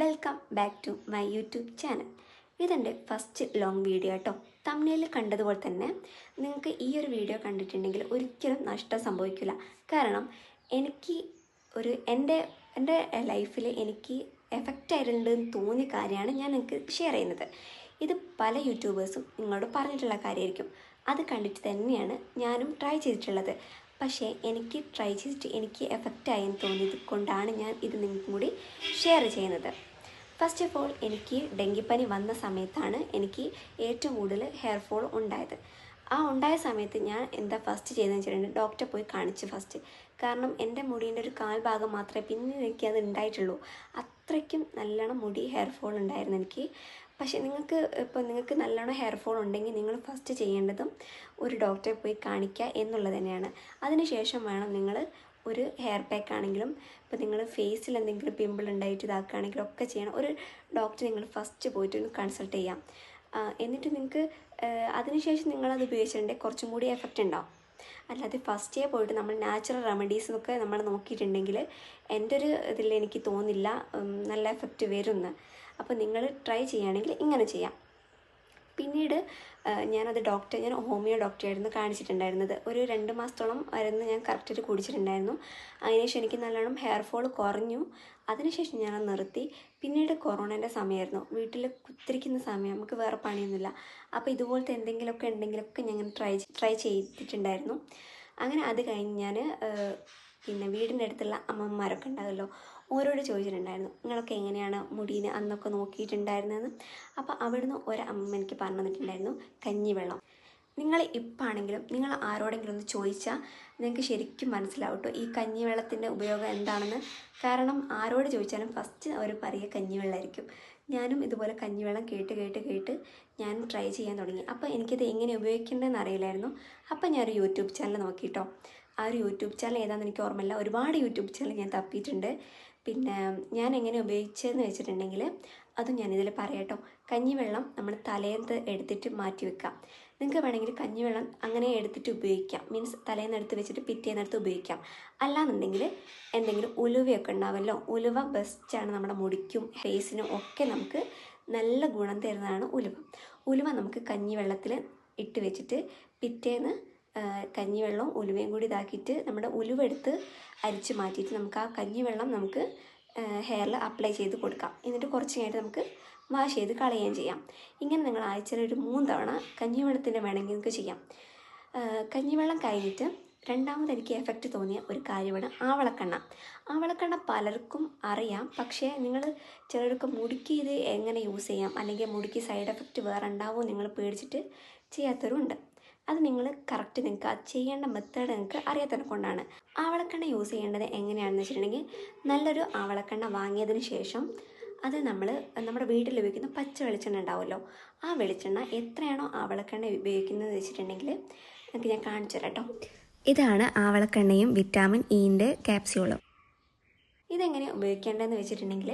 Welcome back to my YouTube channel. ഇതെൻ്റെ first long video കേട്ടോ. തംബ്നെയിലിൽ കണ്ടതുപോലെ തന്നെ നിങ്ങൾക്ക് ഈ ഒരു വീഡിയോ കണ്ടിട്ടുണ്ടെങ്കിൽ ഒരിക്കലും നഷ്ടം സംഭവിക്കില്ല. കാരണം എനിക്ക് എൻ്റെ ലൈഫിൽ എനിക്ക് എഫക്റ്റ് ആയിട്ടുണ്ടെന്ന് തോന്നിയ കാര്യമാണ് ഞാൻ നിങ്ങൾക്ക് ഷെയർ ചെയ്യുന്നത്. ഇത് പല യൂട്യൂബേഴ്സും നിങ്ങളോട് പറഞ്ഞിട്ടുള്ള കാര്യമായിരിക്കും. അത് കണ്ടിട്ട് തന്നെയാണ് ഞാനും ട്രൈ ചെയ്തിട്ടുള്ളത്. പക്ഷേ എനിക്ക് ട്രൈ ചെയ്തിട്ട് എനിക്ക് എഫക്റ്റായെന്ന് തോന്നിയത് കൊണ്ടാണ് ഞാൻ ഇത് നിങ്ങൾക്കും കൂടി ഷെയർ ചെയ്യുന്നത്. ഫസ്റ്റ് ഓഫ് ഓൾ, എനിക്ക് ഡെങ്കിപ്പനി വന്ന സമയത്താണ് എനിക്ക് ഏറ്റവും കൂടുതൽ ഹെയർ ഫോൾ ഉണ്ടായത്. ആ ഉണ്ടായ സമയത്ത് ഞാൻ എന്താ ഫസ്റ്റ് ചെയ്തതെന്ന് വെച്ചിട്ടുണ്ടെങ്കിൽ ഡോക്ടറെ പോയി കാണിച്ചു ഫസ്റ്റ്. കാരണം എൻ്റെ മുടീൻ്റെ ഒരു കാൽ ഭാഗം മാത്രമേ പിന്നെ എനിക്കത് ഉണ്ടായിട്ടുള്ളൂ. അത്രയ്ക്കും നല്ലോണം മുടി ഹെയർ ഫോൾ ഉണ്ടായിരുന്നു എനിക്ക്. പക്ഷേ നിങ്ങൾക്ക് നല്ലോണം ഹെയർ ഫോൾ ഉണ്ടെങ്കിൽ നിങ്ങൾ ഫസ്റ്റ് ചെയ്യേണ്ടതും ഒരു ഡോക്ടറെ പോയി കാണിക്കുക എന്നുള്ളത് തന്നെയാണ്. അതിനുശേഷം വേണം നിങ്ങൾ ഒരു ഹെയർ പാക്ക് ആണെങ്കിലും ഇപ്പോൾ നിങ്ങൾ ഫേസിൽ എന്തെങ്കിലും പിമ്പിൾ ഉണ്ടായിട്ട് ഇതാക്കുകയാണെങ്കിലും ഒക്കെ ചെയ്യണം. ഒരു ഡോക്ടറെ നിങ്ങൾ ഫസ്റ്റ് പോയിട്ട് ഒന്ന് കൺസൾട്ട് ചെയ്യാം. എന്നിട്ട് നിങ്ങൾക്ക് അതിനുശേഷം നിങ്ങളത് ഉപയോഗിച്ചിട്ടുണ്ടെങ്കിൽ കുറച്ചും കൂടി എഫക്റ്റ് ഉണ്ടാവും. അല്ലാതെ ഫസ്റ്റേ പോയിട്ട് നമ്മൾ നാച്ചുറൽ റെമഡീസ് എന്നൊക്കെ നമ്മൾ നോക്കിയിട്ടുണ്ടെങ്കിൽ എൻ്റെ ഒരു ഇതിൽ എനിക്ക് തോന്നില്ല നല്ല എഫക്റ്റ് വരുമെന്ന്. അപ്പോൾ നിങ്ങൾ ട്രൈ ചെയ്യുകയാണെങ്കിൽ ഇങ്ങനെ ചെയ്യാം. പിന്നീട് ഞാൻ ഹോമിയോ ഡോക്ടറായിരുന്നു കാണിച്ചിട്ടുണ്ടായിരുന്നത്. ഒരു 2 മാസത്തോളം മരുന്ന് ഞാൻ കറക്റ്റായിട്ട് കുടിച്ചിട്ടുണ്ടായിരുന്നു. അതിനുശേഷം എനിക്ക് നല്ലോണം ഹെയർ ഫോൾ കുറഞ്ഞു. അതിനുശേഷം ഞാനത് നിർത്തി. പിന്നീട് കൊറോണേൻ്റെ സമയമായിരുന്നു. വീട്ടിൽ കുത്തിരിക്കുന്ന സമയം, നമുക്ക് വേറെ പണിയൊന്നുമില്ല. അപ്പോൾ ഇതുപോലത്തെ എന്തെങ്കിലുമൊക്കെ ഉണ്ടെങ്കിലൊക്കെ ഞാൻ ട്രൈ ചെയ്തിട്ടുണ്ടായിരുന്നു. അങ്ങനെ അത് കഴിഞ്ഞ് ഞാൻ പിന്നെ വീടിൻ്റെ അടുത്തുള്ള അമ്മമാരൊക്കെ ഉണ്ടാകുമല്ലോ, ഓരോട് ചോദിച്ചിട്ടുണ്ടായിരുന്നു നിങ്ങളൊക്കെ എങ്ങനെയാണ് മുടീനെ അന്നൊക്കെ നോക്കിയിട്ടുണ്ടായിരുന്നതെന്ന്. അപ്പോൾ അവിടുന്ന് ഒരമ്മ എനിക്ക് പറഞ്ഞു തന്നിട്ടുണ്ടായിരുന്നു കഞ്ഞിവെള്ളം. നിങ്ങൾ ഇപ്പാണെങ്കിലും നിങ്ങൾ ആരോടെങ്കിലും ഒന്ന് ചോദിച്ചാൽ നിങ്ങൾക്ക് ശരിക്കും മനസ്സിലാവും കേട്ടോ ഈ കഞ്ഞിവെള്ളത്തിൻ്റെ ഉപയോഗം എന്താണെന്ന്. കാരണം ആരോട് ചോദിച്ചാലും ഫസ്റ്റ് അവർ പറയുക കഞ്ഞിവെള്ളമായിരിക്കും. ഞാനും ഇതുപോലെ കഞ്ഞിവെള്ളം കേട്ട് ഞാനും ട്രൈ ചെയ്യാൻ തുടങ്ങി. അപ്പോൾ എനിക്കിത് എങ്ങനെ ഉപയോഗിക്കേണ്ടതെന്ന് അറിയില്ലായിരുന്നു. അപ്പോൾ ഞാനൊരു യൂട്യൂബ് ചാനൽ നോക്കിയിട്ടോ. ആ ഒരു യൂട്യൂബ് ചാനൽ ഏതാണെന്ന് എനിക്ക് ഓർമ്മയില്ല. ഒരുപാട് യൂട്യൂബ് ചാനൽ ഞാൻ തപ്പിയിട്ടുണ്ട്. പിന്നെ ഞാൻ എങ്ങനെ ഉപയോഗിച്ചതെന്ന് വെച്ചിട്ടുണ്ടെങ്കിൽ അതും ഞാനിതിൽ പറയാം കേട്ടോ. കഞ്ഞിവെള്ളം നമ്മൾ തലേന്ന് എടുത്തിട്ട് മാറ്റി വെക്കാം. നിങ്ങൾക്ക് വേണമെങ്കിൽ കഞ്ഞിവെള്ളം അങ്ങനെ എടുത്തിട്ട് ഉപയോഗിക്കാം. മീൻസ് തലേന്ന് എടുത്ത് വെച്ചിട്ട് പിറ്റേന്നെടുത്ത് ഉപയോഗിക്കാം. അല്ലാന്നുണ്ടെങ്കിൽ എന്തെങ്കിലും ഉലുവയൊക്കെ ഉണ്ടാവുമല്ലോ, ഉലുവ ബെസ്റ്റാണ് നമ്മുടെ മുടിക്കും ഫേസിനും ഒക്കെ നമുക്ക് നല്ല ഗുണം തരുന്നതാണ് ഉലുവ നമുക്ക് കഞ്ഞിവെള്ളത്തിൽ ഇട്ട് വെച്ചിട്ട് പിറ്റേന്ന് കഞ്ഞിവെള്ളവും ഉലുവയും കൂടി ഇതാക്കിയിട്ട് നമ്മുടെ ഉലുവ എടുത്ത് അരിച്ച് മാറ്റിയിട്ട് നമുക്ക് ആ കഞ്ഞിവെള്ളം നമുക്ക് ഹെയറിൽ അപ്ലൈ ചെയ്ത് കൊടുക്കാം. എന്നിട്ട് കുറച്ച് കഴിഞ്ഞിട്ട് നമുക്ക് വാഷ് ചെയ്ത് കളയുകയും ചെയ്യാം. ഇങ്ങനെ നിങ്ങൾ ആഴ്ചയിൽ ഒരു 3 തവണ കഞ്ഞിവെള്ളത്തിൻ്റെ വേണമെങ്കിൽ നിങ്ങൾക്ക് ചെയ്യാം. കഞ്ഞിവെള്ളം കഴിഞ്ഞിട്ട് രണ്ടാമത് എനിക്ക് എഫക്റ്റ് തോന്നിയ ഒരു കാര്യമാണ് ആവളക്കെണ്ണ പലർക്കും അറിയാം. പക്ഷേ ചിലർക്ക് മുടിക്ക് ഇത് എങ്ങനെ യൂസ് ചെയ്യാം, അല്ലെങ്കിൽ മുടിക്ക് സൈഡ് എഫക്റ്റ് വേറെ ഉണ്ടാവുമോ നിങ്ങൾ പേടിച്ചിട്ട് ചെയ്യാത്തവരുണ്ട്. അത് നിങ്ങൾ കറക്റ്റ് നിങ്ങൾക്ക് അത് ചെയ്യേണ്ട മെത്തേഡ് നിങ്ങൾക്ക് അറിയാത്തതിനെ കൊണ്ടാണ്. ആവളക്കെണ്ണ യൂസ് ചെയ്യേണ്ടത് എങ്ങനെയാണെന്ന് വെച്ചിട്ടുണ്ടെങ്കിൽ നല്ലൊരു ആവളക്കെണ്ണ വാങ്ങിയതിന് ശേഷം അത് നമ്മുടെ വീട്ടിൽ ഉപയോഗിക്കുന്ന പച്ച വെളിച്ചെണ്ണ ഉണ്ടാവുമല്ലോ, ആ വെളിച്ചെണ്ണ എത്രയാണോ ആവളക്കെണ്ണ ഉപയോഗിക്കുന്നത് വെച്ചിട്ടുണ്ടെങ്കിൽ നിങ്ങൾക്ക് ഞാൻ കാണിച്ചു തരാം കേട്ടോ. ഇതാണ് ആവളക്കെണ്ണയും വിറ്റാമിൻ ഇൻ്റെ ക്യാപ്സ്യൂളും. ഇതെങ്ങനെ ഉപയോഗിക്കേണ്ടതെന്ന് വെച്ചിട്ടുണ്ടെങ്കിൽ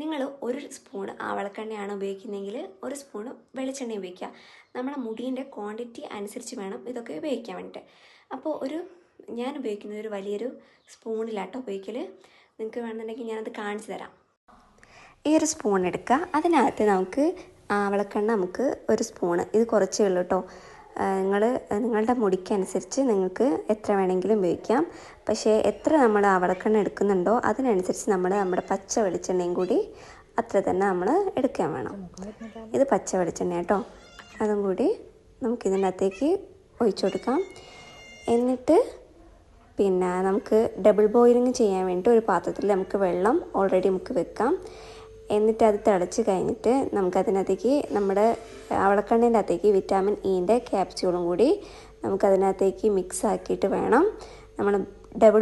നിങ്ങൾ 1 സ്പൂൺ ആവളക്കെണ്ണയാണ് ഉപയോഗിക്കുന്നതെങ്കിൽ 1 സ്പൂൺ വെളിച്ചെണ്ണ ഉപയോഗിക്കുക. നമ്മുടെ മുടീൻ്റെ ക്വാണ്ടിറ്റി അനുസരിച്ച് വേണം ഇതൊക്കെ ഉപയോഗിക്കാൻ വേണ്ടിയിട്ട്. അപ്പോൾ ഞാൻ ഉപയോഗിക്കുന്നത് ഒരു വലിയൊരു സ്പൂണിലാട്ടോ ഉപയോഗിക്കൽ. നിങ്ങൾക്ക് വേണമെന്നുണ്ടെങ്കിൽ ഞാനത് കാണിച്ചു തരാം. ഈ ഒരു സ്പൂൺ എടുക്കുക. അതിനകത്ത് നമുക്ക് ആവളക്കെണ്ണ നമുക്ക് 1 സ്പൂണ്, ഇത് കുറച്ചേ ഉള്ളൂ കേട്ടോ. നിങ്ങളുടെ മുടിക്കനുസരിച്ച് നിങ്ങൾക്ക് എത്ര വേണമെങ്കിലും ഉപയോഗിക്കാം. പക്ഷേ എത്ര നമ്മൾ ആവളക്കെണ്ണ എടുക്കുന്നുണ്ടോ അതിനനുസരിച്ച് നമ്മുടെ പച്ച വെളിച്ചെണ്ണയും കൂടി അത്ര തന്നെ നമ്മൾ എടുക്കാൻ വേണം. ഇത് പച്ച വെളിച്ചെണ്ണ കേട്ടോ. അതും കൂടി നമുക്കിതിൻ്റെ അകത്തേക്ക് ഒഴിച്ചു കൊടുക്കാം. എന്നിട്ട് പിന്നെ നമുക്ക് ഡബിൾ ബോയിലിംഗ് ചെയ്യാൻ വേണ്ടി ഒരു പാത്രത്തിൽ നമുക്ക് വെള്ളം ഓൾറെഡി നമുക്ക് വെക്കാം. എന്നിട്ട് അത് തിളച്ച് കഴിഞ്ഞിട്ട് നമുക്കതിനകത്തേക്ക് നമ്മുടെ ആവളക്കെണ്ണേൻ്റെ അകത്തേക്ക് വിറ്റാമിൻ ഇൻ്റെ ക്യാപ്സ്യൂളും കൂടി നമുക്കതിനകത്തേക്ക് മിക്സ് ആക്കിയിട്ട് വേണം നമ്മൾ ഡബിൾ